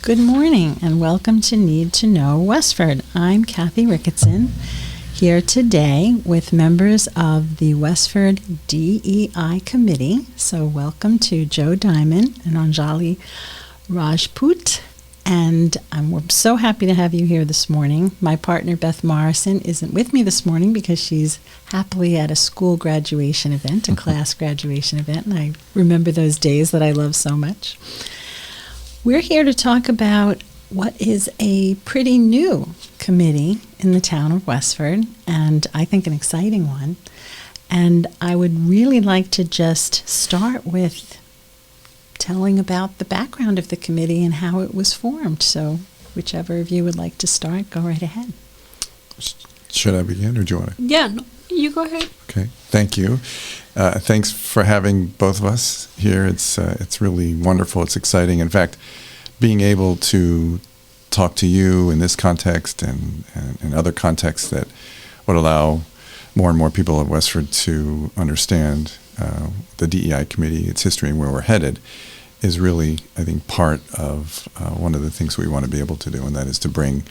Good morning and welcome to Need to Know Westford. I'm Cathy Ricketson, here today with members of the Westford DEI Committee. So welcome to Joe Diamond and Anjali Rajput. And we're so happy to have you here this morning. My partner, Beth Morrison, isn't with me this morning because she's happily at a school graduation event, a class graduation event, and I remember those days that I love so much. We're here to talk about what is a pretty new committee in the town of Westford, and I think an exciting one. And I would really like to just start with telling about the background of the committee and how it was formed. So whichever of you would like to start, go right ahead. Should I begin, or do you want to? Yeah, no, you go ahead. Okay, thank you. Thanks for having both of us here. It's really wonderful. It's exciting. In fact, being able to talk to you in this context and other contexts that would allow more and more people at Westford to understand the DEI committee, its history, and where we're headed is really, I think, part of one of the things we want to be able to do, and that is to bring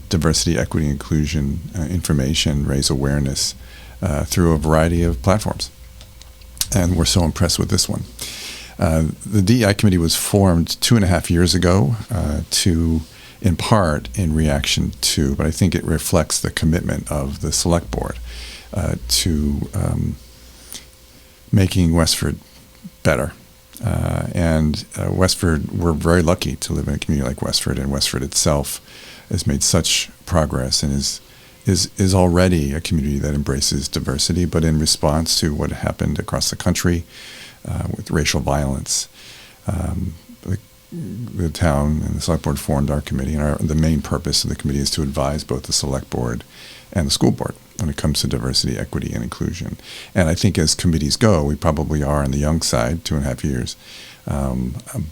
diversity, equity, inclusion information, raise awareness through a variety of platforms. And we're so impressed with this one. The DEI committee was formed 2.5 years ago in part in reaction to, but I think it reflects the commitment of the select board to making Westford better. Westford, we're very lucky to live in a community like Westford, and Westford itself has made such progress and is already a community that embraces diversity, but in response to what happened across the country with racial violence, the town and the select board formed our committee, and the main purpose of the committee is to advise both the select board and the school board when it comes to diversity, equity, and inclusion. And I think as committees go, we probably are on the young side, 2.5 years,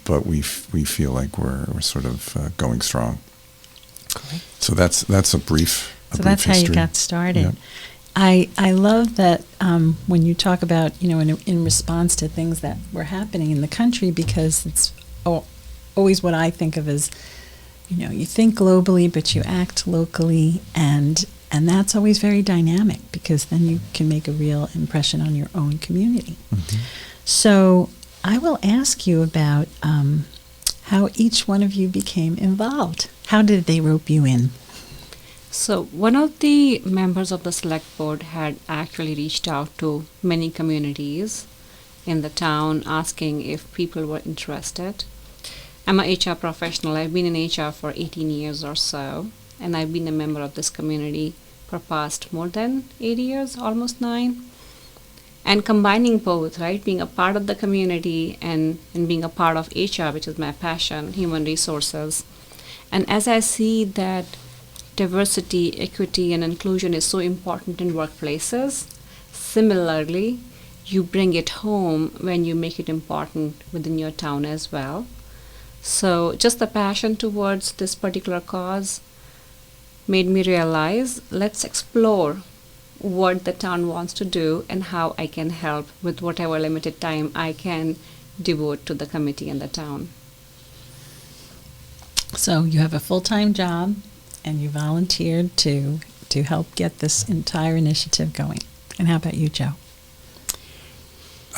but we feel like we're sort of going strong. Great. So that's a brief. So that's how you got started. Yep. I love that when you talk about, in response to things that were happening in the country, because it's always what I think of as, you think globally, but you act locally, and that's always very dynamic, because then you can make a real impression on your own community. Mm-hmm. So I will ask you about how each one of you became involved. How did they rope you in? So one of the members of the select board had actually reached out to many communities in the town asking if people were interested. I'm an HR professional. I've been in HR for 18 years or so, and I've been a member of this community for past more than 8 years, almost 9. And combining both, right, being a part of the community and being a part of HR, which is my passion, human resources. And as I see that diversity, equity, and inclusion is so important in workplaces, similarly, you bring it home when you make it important within your town as well. So just the passion towards this particular cause made me realize, let's explore what the town wants to do and how I can help with whatever limited time I can devote to the committee and the town. So you have a full-time job, and you volunteered to help get this entire initiative going. And how about you, Joe?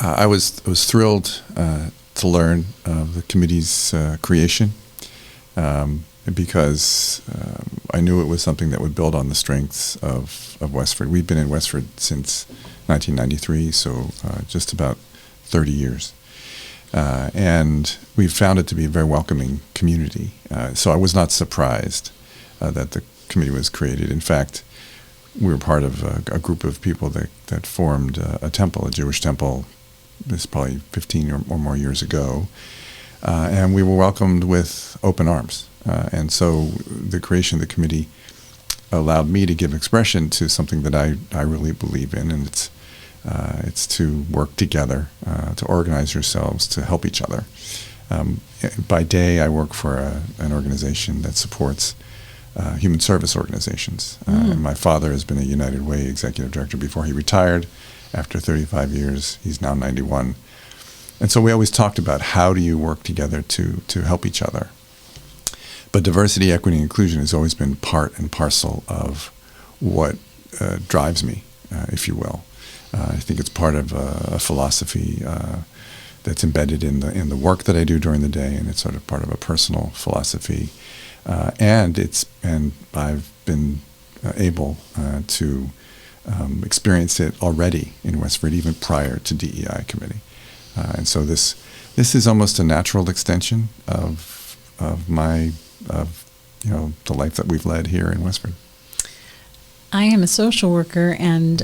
I was thrilled to learn of the committee's creation because I knew it was something that would build on the strengths of Westford. We've been in Westford since 1993, so just about 30 years. And we found it to be a very welcoming community. So I was not surprised that the committee was created. In fact, we were part of a group of people that formed a temple, a Jewish temple, this is probably 15 or more years ago, and we were welcomed with open arms. And so the creation of the committee allowed me to give expression to something that I really believe in, and it's to work together, to organize yourselves, to help each other. By day, I work for an organization that supports human service organizations. And my father has been a United Way executive director before he retired. After 35 years, he's now 91. And so we always talked about how do you work together to help each other. But diversity, equity, and inclusion has always been part and parcel of what drives me, if you will. I think it's part of a philosophy that's embedded in the work that I do during the day, and it's sort of part of a personal philosophy. And I've been able to experience it already in Westford, even prior to DEI committee. And so this is almost a natural extension of the life that we've led here in Westford. I am a social worker, and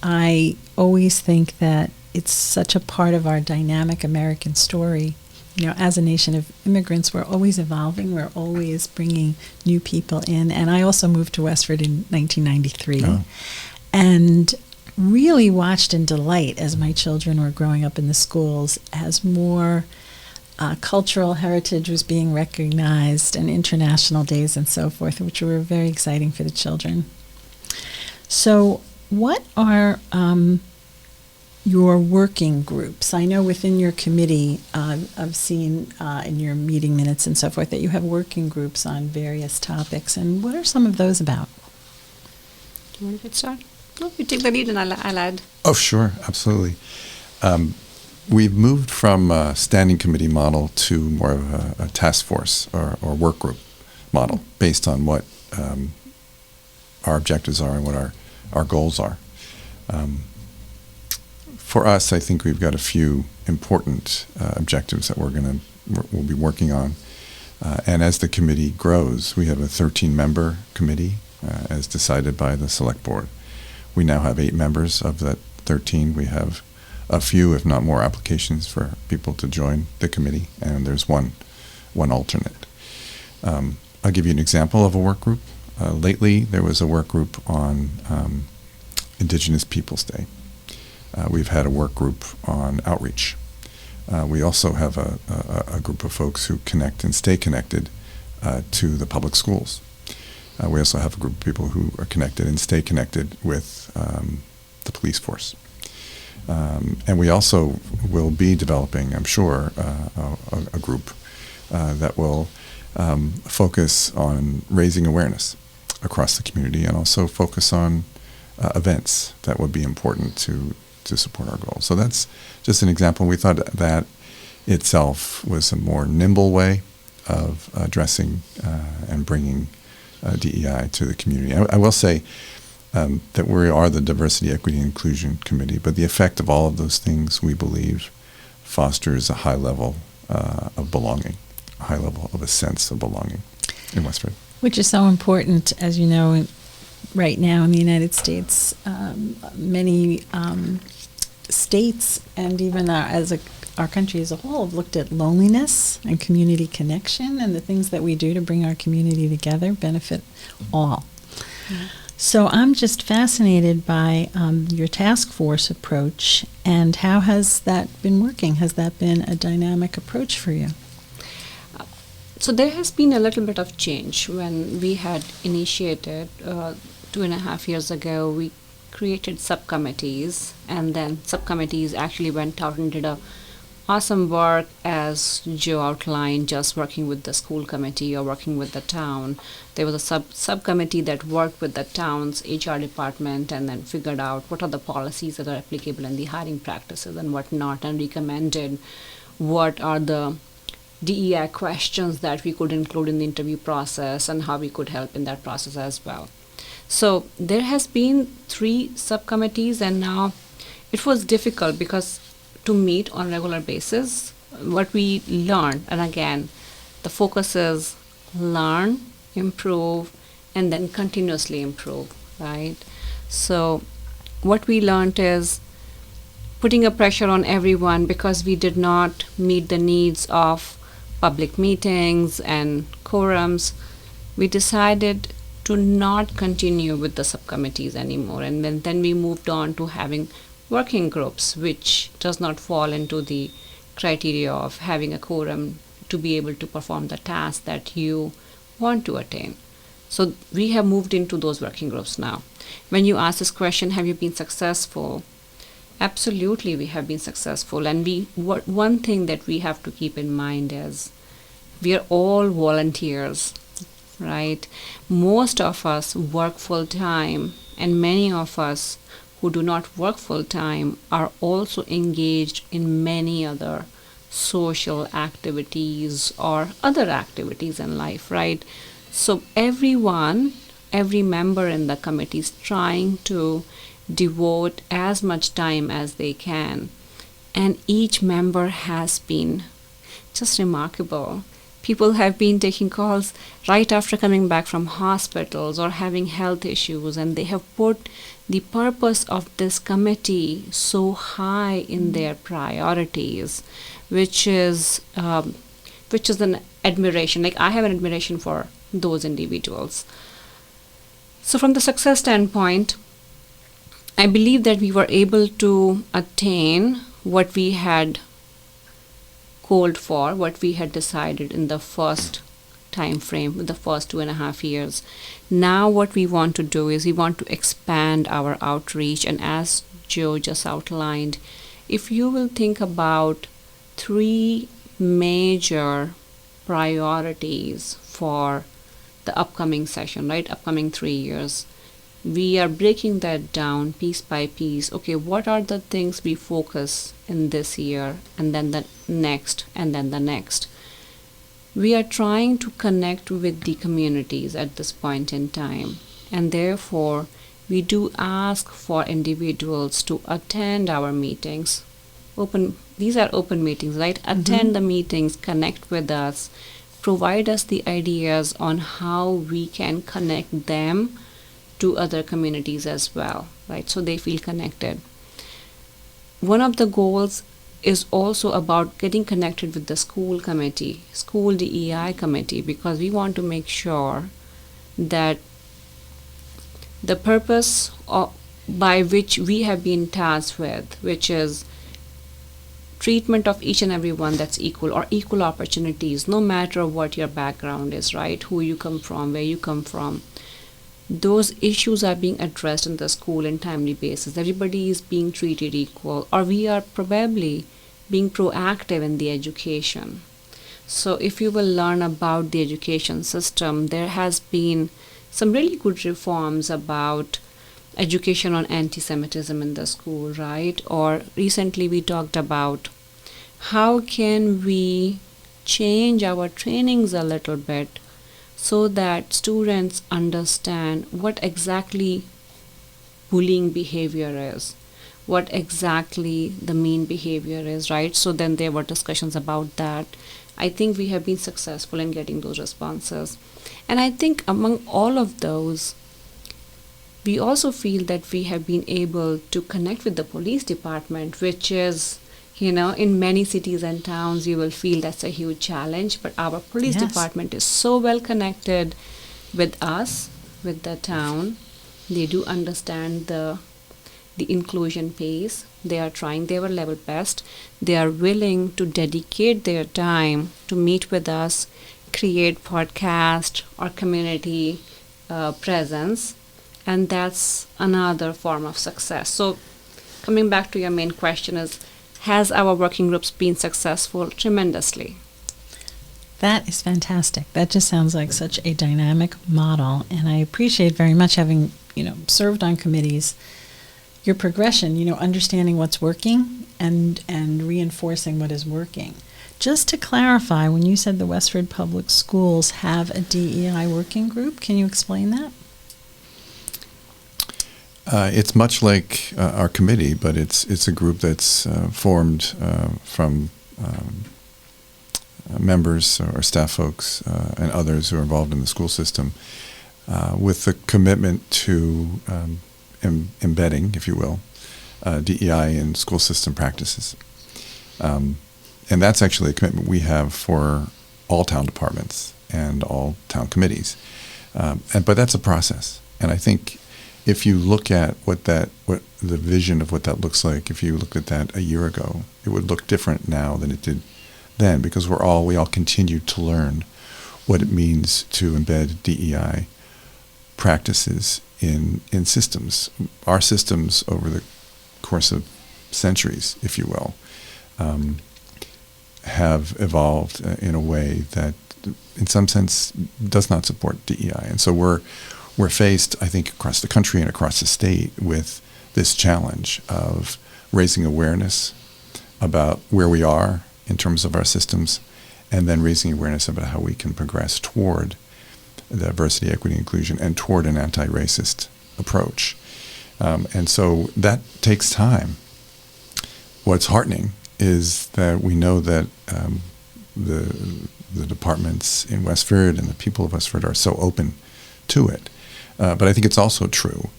I always think that it's such a part of our dynamic American story. You know, as a nation of immigrants, we're always evolving. We're always bringing new people in. And I also moved to Westford in 1993, and really watched in delight as my children were growing up in the schools as more cultural heritage was being recognized, and international days and so forth, which were very exciting for the children. So what are your working groups? I know within your committee, I've seen in your meeting minutes and so forth that you have working groups on various topics. And what are some of those about? Do you want to get started? No, you take the lead and I'll add. Oh, sure, absolutely. We've moved from a standing committee model to more of a task force or work group model based on what our objectives are and what our goals are. For us, I think we've got a few important objectives that we'll be working on. And as the committee grows, we have a 13-member committee as decided by the select board. We now have 8 members of that 13. We have a few, if not more, applications for people to join the committee, and there's one alternate. I'll give you an example of a work group. Lately, there was a work group on Indigenous Peoples Day. We've had a work group on outreach. We also have a group of folks who connect and stay connected to the public schools. We also have a group of people who are connected and stay connected with the police force. And we also will be developing, I'm sure, a group that will focus on raising awareness across the community, and also focus on events that would be important to support our goals. So that's just an example. We thought that itself was a more nimble way of addressing and bringing DEI to the community. I will say that we are the Diversity, Equity, and Inclusion Committee, but the effect of all of those things, we believe, fosters a high level of belonging, a high level of a sense of belonging in Westford. Which is so important, as you know, right now in the United States. Many states, and even our country as a whole, have looked at loneliness and community connection, and the things that we do to bring our community together benefit all. Mm-hmm. So I'm just fascinated by your task force approach, and how has that been working? Has that been a dynamic approach for you? So there has been a little bit of change. When we had initiated 2.5 years ago, we created subcommittees, and then subcommittees actually went out and did a awesome work, as Joe outlined, just working with the school committee or working with the town. There was a subcommittee that worked with the town's HR department and then figured out what are the policies that are applicable in the hiring practices and whatnot, and recommended what are the DEI questions that we could include in the interview process and how we could help in that process as well. So there has been 3 subcommittees, and now it was difficult because to meet on a regular basis, what we learned, and again, the focus is learn, improve, and then continuously improve, right? So what we learned is putting a pressure on everyone because we did not meet the needs of public meetings and quorums. We decided to not continue with the subcommittees anymore, and then we moved on to having working groups, which does not fall into the criteria of having a quorum to be able to perform the task that you want to attain. So we have moved into those working groups now. When you ask this question, have you been successful? Absolutely, we have been successful. And one thing that we have to keep in mind is We are all volunteers, right? Most of us work full time, and many of us who do not work full time are also engaged in many other social activities or other activities in life, right? So every member in the committee is trying to devote as much time as they can, and each member has been just remarkable. People have been taking calls right after coming back from hospitals or having health issues, and they have put the purpose of this committee so high in their priorities, which is an admiration. Like, I have an admiration for those individuals. So from the success standpoint, I believe that we were able to attain what we had called for, what we had decided in the first time frame, the first 2.5 years. Now what we want to do is we want to expand our outreach, and as Joe just outlined, if you will think about 3 major priorities for the upcoming session, right? Upcoming 3 years. We are breaking that down piece by piece. Okay, what are the things we focus in this year, and then the next, and then the next? We are trying to connect with the communities at this point in time, and therefore we do ask for individuals to attend our meetings. These are open meetings, right? Attend the meetings, connect with us, provide us the ideas on how we can connect them to other communities as well, right? So they feel connected. One of the goals is also about getting connected with the school committee, school DEI committee, because we want to make sure that the purpose by which we have been tasked with, which is treatment of each and everyone that's equal, or equal opportunities, no matter what your background is, right? Who you come from, where you come from. Those issues are being addressed in the school in timely basis. Everybody is being treated equal, or we are probably being proactive in the education. So if you will learn about the education system, there has been some really good reforms about education on anti-Semitism in the school, right? Or recently we talked about how can we change our trainings a little bit so that students understand what exactly bullying behavior is, what exactly the mean behavior is, right? So then there were discussions about that. I think we have been successful in getting those responses. And I think among all of those, we also feel that we have been able to connect with the police department, which is, in many cities and towns, you will feel that's a huge challenge. But our police department is so well connected with us, with the town. They do understand the inclusion pace. They are trying their level best. They are willing to dedicate their time to meet with us, create podcast or community presence. And that's another form of success. So coming back to your main question is, has our working groups been successful? Tremendously. That is fantastic. That just sounds like such a dynamic model. And I appreciate very much having, served on committees, your progression, understanding what's working and reinforcing what is working. Just to clarify, when you said the Westford Public Schools have a DEI working group, can you explain that? It's much like our committee, but it's a group that's formed from members or staff folks and others who are involved in the school system with the commitment to embedding, if you will, DEI in school system practices. And that's actually a commitment we have for all town departments and all town committees. But that's a process. And I think if you look at what the vision of what that looks like, if you looked at that a year ago, it would look different now than it did then, because we all continue to learn what it means to embed DEI practices in systems. Our systems over the course of centuries, if you will, have evolved in a way that, in some sense, does not support DEI. And so we're faced, I think, across the country and across the state with this challenge of raising awareness about where we are in terms of our systems, and then raising awareness about how we can progress toward diversity, equity, inclusion, and toward an anti-racist approach. And so that takes time. What's heartening is that we know that the departments in Westford and the people of Westford are so open to it. But I think it's also true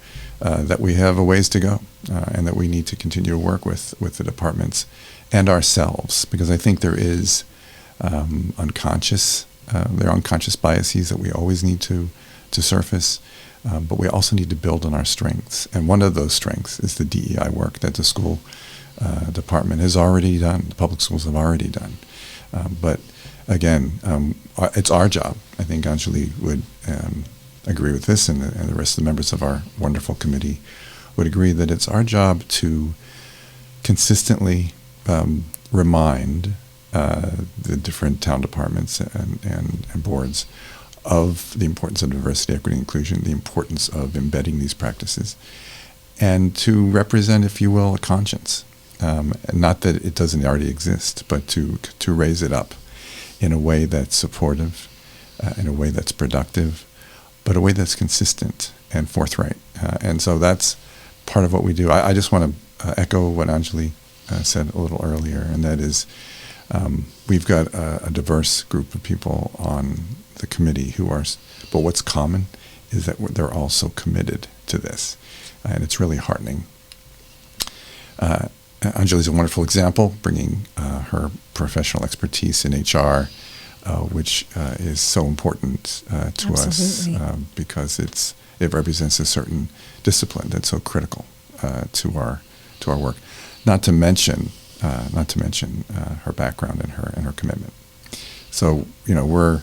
that we have a ways to go, and that we need to continue to work with the departments and ourselves, because I think there is unconscious biases that we always need to surface, but we also need to build on our strengths. And one of those strengths is the DEI work that the school department has already done, the public schools have already done. But again, it's our job. I think Anjali would agree with this, and the rest of the members of our wonderful committee would agree that it's our job to consistently remind the different town departments and boards of the importance of diversity, equity, and inclusion, the importance of embedding these practices, and to represent, if you will, a conscience. Not that it doesn't already exist, but to raise it up in a way that's supportive, in a way that's productive, but a way that's consistent and forthright. And so that's part of what we do. I just want to echo what Anjali said a little earlier, and that is we've got a diverse group of people on the committee who are, but what's common is that they're all so committed to this, and it's really heartening. Anjali's a wonderful example, bringing her professional expertise in HR, which is so important to Absolutely. us because it represents a certain discipline that's so critical to our work. Not to mention her background and her commitment. So we're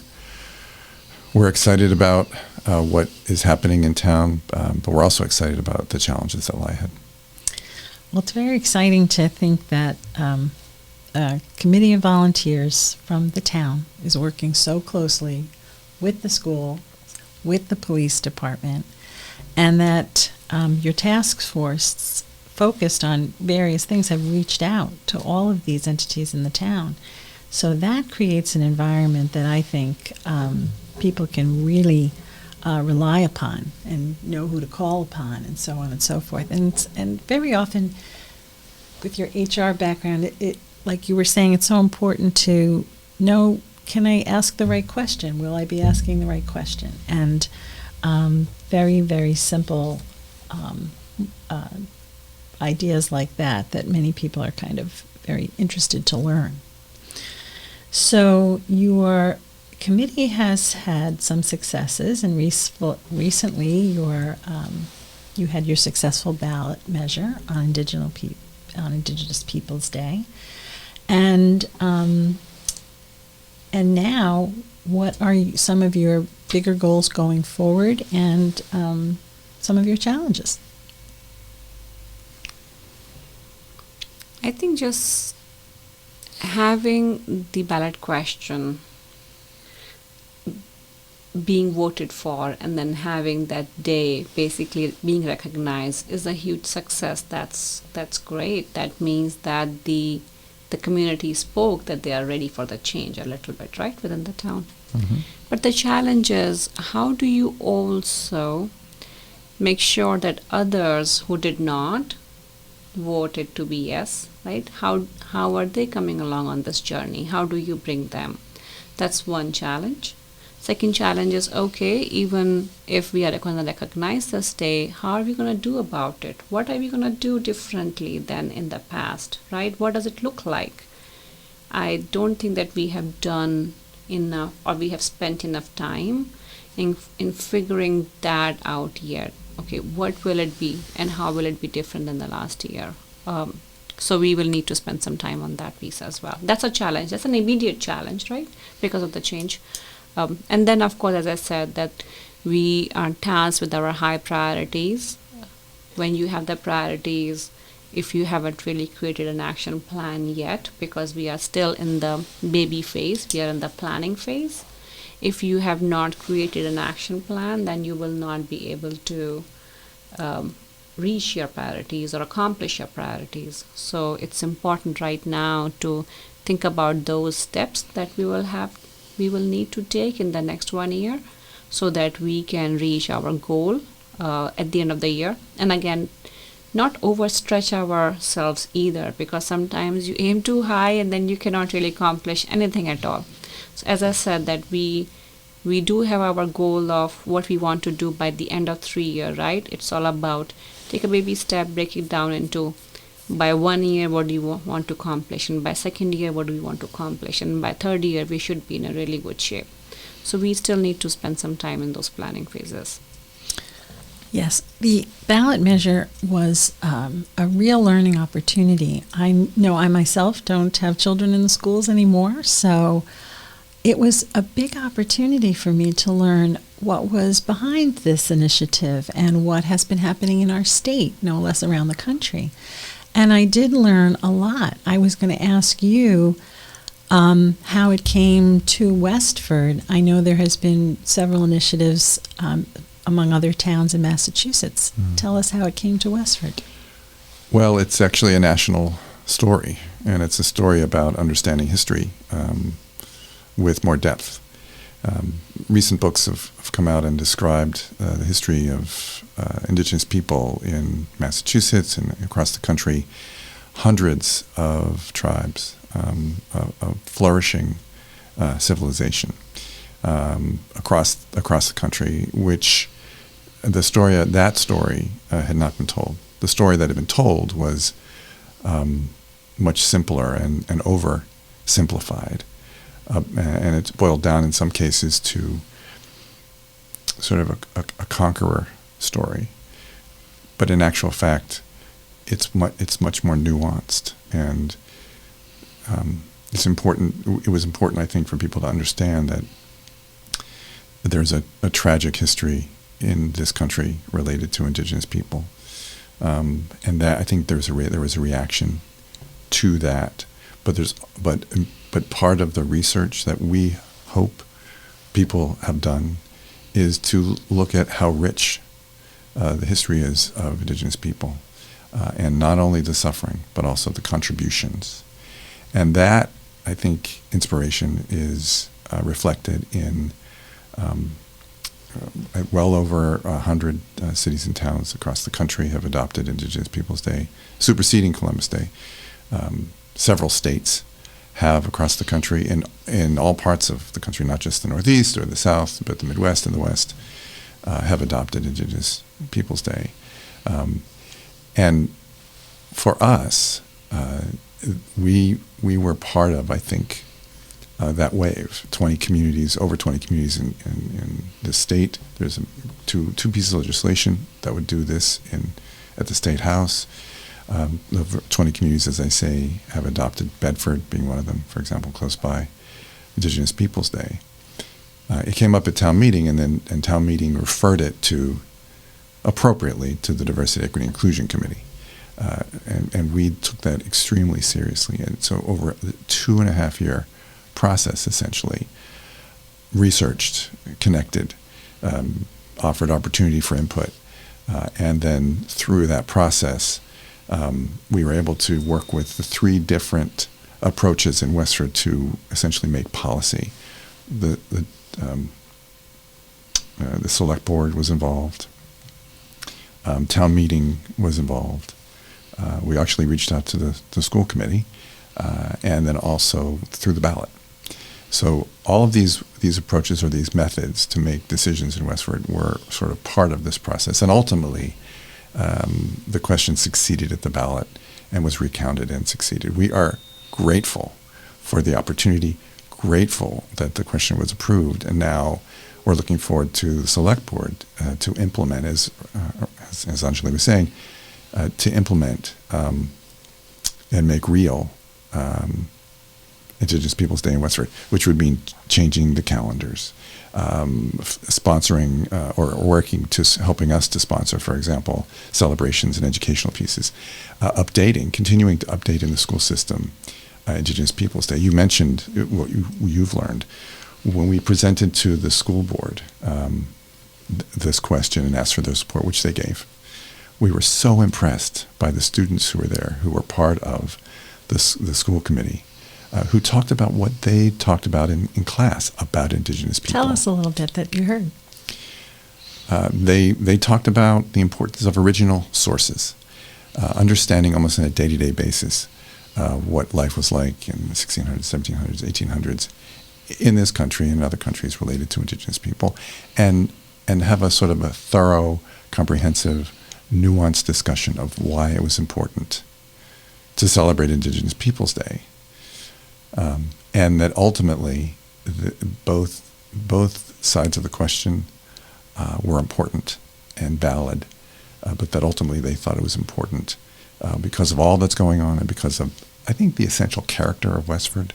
excited about what is happening in town, but we're also excited about the challenges that lie ahead. Well, it's very exciting to think that a committee of volunteers from the town is working so closely with the school, with the police department, and that your task force focused on various things have reached out to all of these entities in the town. So that creates an environment that I think people can really rely upon and know who to call upon, and so on and so forth. And very often, with your HR background, it like you were saying, it's so important to know, can I ask the right question? Will I be asking the right question? And very, very simple ideas like that many people are kind of very interested to learn. So your committee has had some successes, and recently you had your successful ballot measure on Indigenous Peoples Day, and now what are some of your bigger goals going forward, and some of your challenges? I think just having the ballot question being voted for and then having that day basically being recognized is a huge success. That's great. That means that the community spoke that they are ready for the change a little bit, right, within the town. Mm-hmm. But the challenge is, how do you also make sure that others who did not voted to be yes, right? How are they coming along on this journey? How do you bring them? That's one challenge. Second challenge is, okay, even if we are going to recognize this day, how are we going to do about it? What are we going to do differently than in the past, right? What does it look like? I don't think that we have done enough, or we have spent enough time in figuring that out yet. Okay, what will it be and how will it be different than the last year? So we will need to spend some time on that piece as well. That's a challenge. That's an immediate challenge, right? Because of the change. And then, of course, as I said, that we are tasked with our high priorities. When you have the priorities if you haven't really created an action plan yet, because we are still in the baby phase, we are in the planning phase. If you have not created an action plan, then you will not be able to reach your priorities or accomplish your priorities. So it's important right now to think about those steps that we will need to take in the next 1 year, so that we can reach our goal at the end of the year. And again, not overstretch ourselves either, because sometimes you aim too high and then you cannot really accomplish anything at all. So as I said, that we do have our goal of what we want to do by the end of 3 year, right? It's all about take a baby step, break it down into by 1 year what do you want to accomplish, and by second year what do we want to accomplish, and by third year we should be in a really good shape. So we still need to spend some time in those planning phases. Yes, the ballot measure was a real learning opportunity. I know I myself don't have children in the schools anymore, so it was a big opportunity for me to learn what was behind this initiative and what has been happening in our state, no less around the country. And I did learn a lot. I was going to ask you how it came to Westford. I know there has been several initiatives among other towns in Massachusetts. Tell us how it came to Westford. Well, it's actually a national story, and it's a story about understanding history with more depth. Recent books have come out and described the history of indigenous people in Massachusetts and across the country. Hundreds of tribes, of flourishing civilization across the country, which that story had not been told. The story that had been told was much simpler and oversimplified. And it's boiled down in some cases to sort of a conqueror story. But in actual fact, it's much more nuanced, and it's important. It was important, I think, for people to understand that there's a tragic history in this country related to indigenous people, and that I think there was a reaction to that. But part of the research that we hope people have done is to look at how rich the history is of indigenous people, and not only the suffering, but also the contributions. And that, I think, inspiration is reflected in well over 100 cities and towns across the country have adopted Indigenous Peoples Day, superseding Columbus Day. Several states have across the country, in all parts of the country, not just the Northeast or the South, but the Midwest and the West, have adopted Indigenous Peoples Day. And for us, we were part of, I think, that wave. Over 20 communities in the state. There's two pieces of legislation that would do this at the State House. Over 20 communities, as I say, have adopted, Bedford being one of them, for example, close by, Indigenous Peoples Day. It came up at town meeting, and town meeting referred it appropriately to the Diversity, Equity, and Inclusion Committee. And we took that extremely seriously. And so over a 2.5-year process, essentially, researched, connected, offered opportunity for input, and then through that process, we were able to work with the 3 different approaches in Westford to essentially make policy. The select board was involved. Town meeting was involved. We actually reached out to the school committee, and then also through the ballot. So all of these approaches or these methods to make decisions in Westford were sort of part of this process. And ultimately, the question succeeded at the ballot and was recounted and succeeded. We are grateful for the opportunity, grateful that the question was approved, and now we're looking forward to the select board to implement, as Anjali was saying, to implement and make real Indigenous Peoples Day in Westford, which would mean changing the calendars, sponsoring or working to helping us to sponsor, for example, celebrations and educational pieces, continuing to update in the school system, Indigenous Peoples Day. You mentioned what you've learned. When we presented to the school board this question and asked for their support, which they gave, we were so impressed by the students who were there, who were part of the school committee, who talked about what they talked about in class about Indigenous people. Tell us a little bit that you heard. They talked about the importance of original sources, understanding almost on a day-to-day basis what life was like in the 1600s, 1700s, 1800s in this country and other countries related to Indigenous people, and have a sort of a thorough, comprehensive, nuanced discussion of why it was important to celebrate Indigenous Peoples Day. And that ultimately both sides of the question were important and valid, but that ultimately they thought it was important because of all that's going on and because of, I think, the essential character of Westford.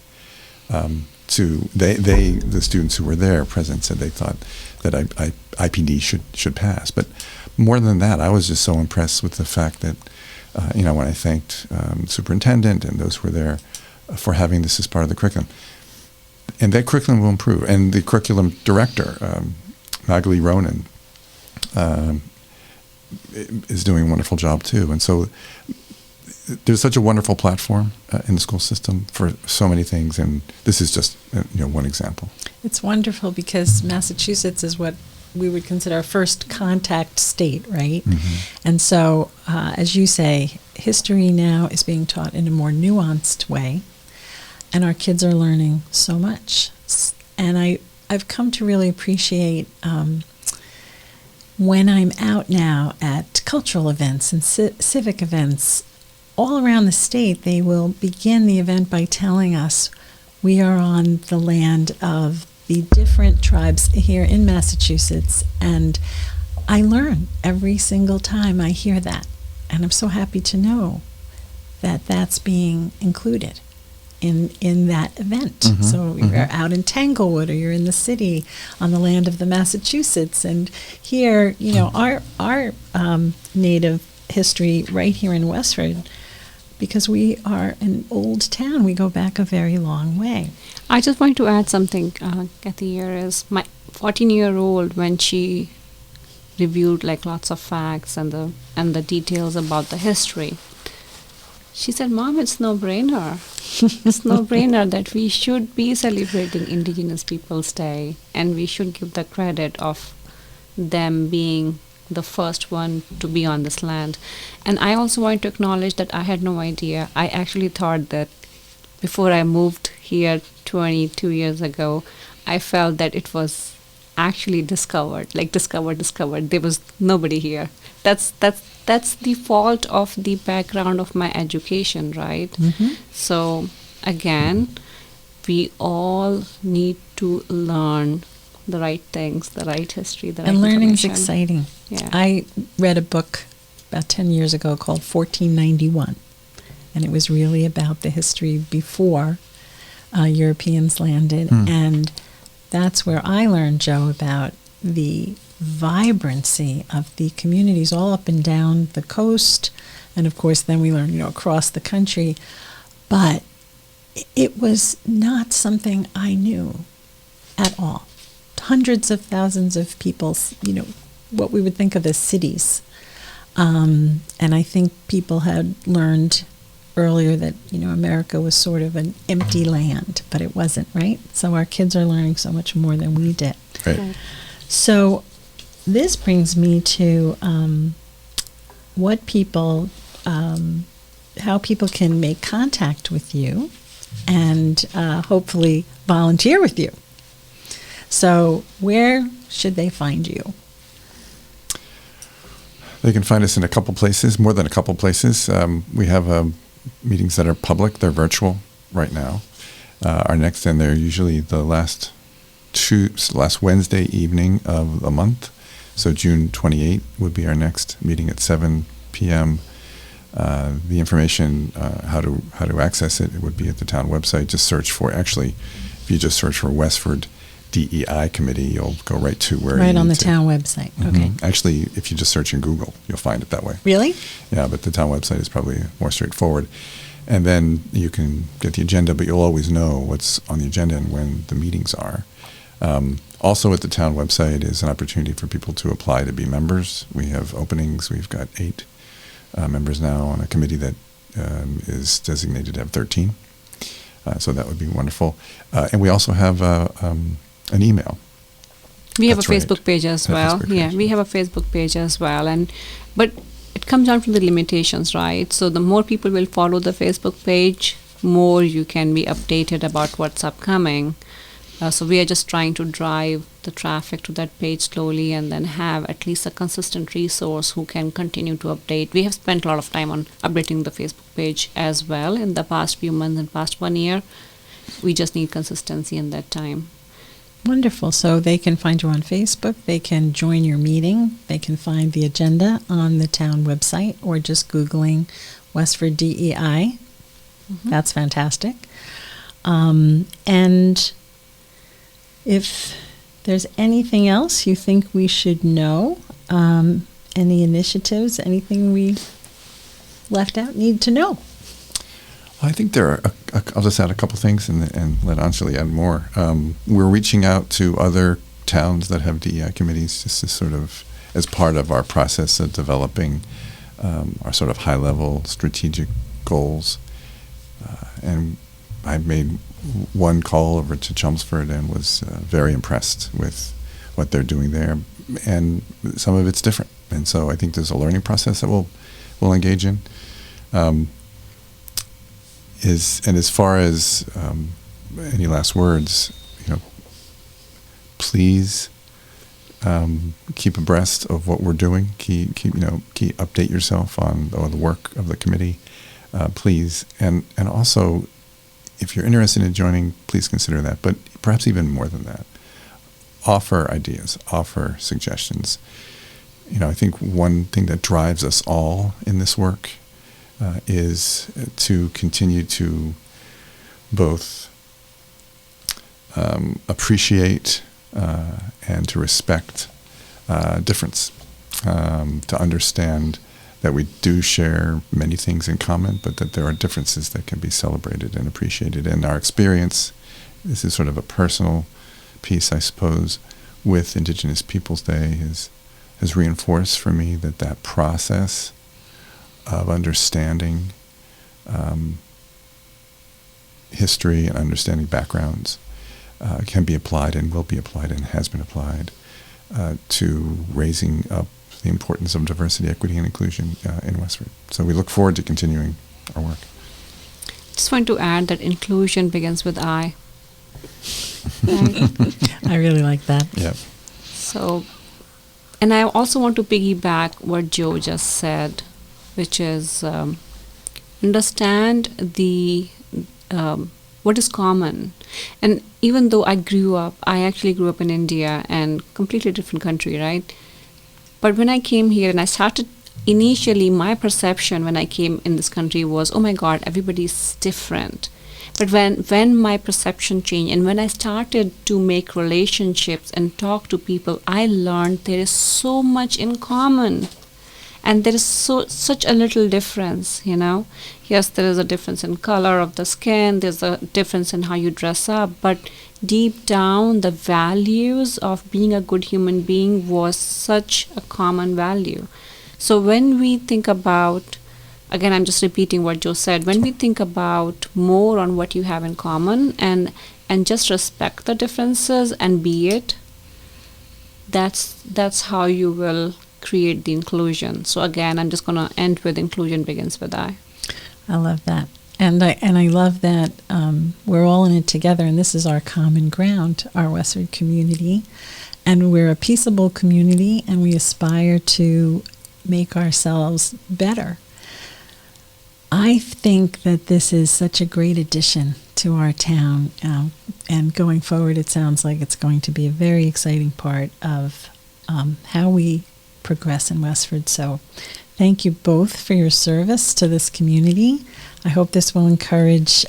The students who were there present said they thought that IPD should pass. But more than that, I was just so impressed with the fact that, when I thanked the superintendent and those who were there for having this as part of the curriculum. And that curriculum will improve. And the curriculum director, Magali Ronan, is doing a wonderful job too. And so there's such a wonderful platform in the school system for so many things, and this is just one example. It's wonderful because Massachusetts is what we would consider our first contact state, right? Mm-hmm. And so, as you say, history now is being taught in a more nuanced way, and our kids are learning so much. And I've come to really appreciate when I'm out now at cultural events and civic events all around the state, they will begin the event by telling us we are on the land of the different tribes here in Massachusetts, and I learn every single time I hear that, and I'm so happy to know that that's being included in that event. Mm-hmm. So you're out in Tanglewood, or you're in the city on the land of the Massachusetts, and here, our native history right here in Westford, because we are an old town. We go back a very long way. I just want to add something, Cathy, here is my 14-year-old, when she reviewed lots of facts and the details about the history, she said, "Mom, it's no-brainer. It's no-brainer that we should be celebrating Indigenous Peoples Day, and we should give the credit of them being the first one to be on this land." And I also want to acknowledge that I had no idea. I actually thought that before I moved here 22 years ago, I felt that it was actually discovered. There was nobody here. That's the fault of the background of my education, right? Mm-hmm. So again, we all need to learn the right things, the right history, the right information. And learning's exciting. Yeah. I read a book about 10 years ago called 1491, and it was really about the history before Europeans landed, and that's where I learned, Joe, about the vibrancy of the communities all up and down the coast, and of course then we learned, across the country, but it was not something I knew at all. Hundreds of thousands of people, what we would think of as cities. And I think people had learned earlier that, America was sort of an empty land, but it wasn't, right? So our kids are learning so much more than we did. Right. So this brings me to how people can make contact with you and hopefully volunteer with you. So where should they find you? They can find us in a couple places, more than a couple places. We have meetings that are public. They're virtual right now. Our next, and they're usually the last Wednesday evening of the month. So June 28th would be our next meeting at 7 p.m. The information, how to access it, it would be at the town website. Just search for, actually, if you just search for Westford DEI Committee, you'll go right to where Right you on need the to. town website. Okay. Actually, if you just search in Google, you'll find it that way. Really? Yeah, but the town website is probably more straightforward. And then you can get the agenda, but you'll always know what's on the agenda and when the meetings are. Also at the town website is an opportunity for people to apply to be members. We have openings. We've got 8 members now on a committee that is designated to have 13. So that would be wonderful. And we also have an email. We have That's a right. Facebook page as A well. Facebook Yeah, page, we yes. have a Facebook page as well. But it comes down to the limitations, right? So the more people will follow the Facebook page, more you can be updated about what's upcoming. So we are just trying to drive the traffic to that page slowly and then have at least a consistent resource who can continue to update. We have spent a lot of time on updating the Facebook page as well in the past few months and past 1 year. We just need consistency in that time. Wonderful. So they can find you on Facebook. They can join your meeting. They can find the agenda on the town website or just Googling Westford DEI. That's fantastic. And if there's anything else you think we should know, any initiatives, anything we left out, need to know. I think there are, I'll just add a couple things and let Anjali add more. We're reaching out to other towns that have DEI committees just to sort of, as part of our process of developing our sort of high-level strategic goals. And I made one call over to Chelmsford and was very impressed with what they're doing there. And some of it's different. And so I think there's a learning process that we'll engage in. And as far as any last words, please keep abreast of what we're doing. Keep update yourself on the work of the committee, please. And also, if you're interested in joining, please consider that. But perhaps even more than that, offer ideas, offer suggestions. I think one thing that drives us all in this work is to continue to both appreciate and to respect difference, to understand that we do share many things in common, but that there are differences that can be celebrated and appreciated. And our experience, this is sort of a personal piece, I suppose, with Indigenous Peoples Day has reinforced for me that process of understanding history and understanding backgrounds can be applied and will be applied and has been applied to raising up the importance of diversity, equity, and inclusion in Westford. So we look forward to continuing our work. Just want to add that inclusion begins with I. I really like that. Yeah. So, and I also want to piggyback what Joe just said, which is understand what is common. And even though I actually grew up in India and completely different country, right? But when I came here and I started, initially my perception when I came in this country was, oh my God, everybody's different. But when my perception changed and when I started to make relationships and talk to people, I learned there is so much in common. And there is such a little difference, Yes, there is a difference in color of the skin, there's a difference in how you dress up, but deep down, the values of being a good human being was such a common value. So when we think about, again, I'm just repeating what Joe said, when we think about more on what you have in common and just respect the differences and be it, that's how you will create the inclusion. So again, I'm just going to end with inclusion begins with I. I love that. And I love that we're all in it together, and this is our common ground, our Westford community. And we're a peaceable community, and we aspire to make ourselves better. I think that this is such a great addition to our town. And going forward, it sounds like it's going to be a very exciting part of how we progress in Westford. So Thank you both for your service to this community. I hope this will encourage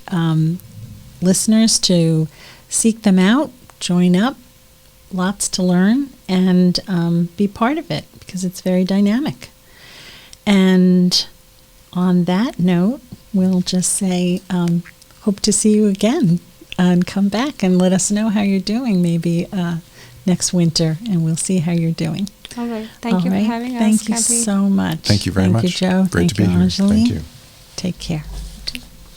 listeners to seek them out, join up, lots to learn, and be part of it because it's very dynamic. And on that note, we'll just say hope to see you again and come back and let us know how you're doing maybe next winter, and we'll see how you're doing. All right. Thank you for having us, Thank you Cathy. so much. Thank you very much. Thank you, Joe. Great Thank to be you, here. Anjali. Thank you. Take care.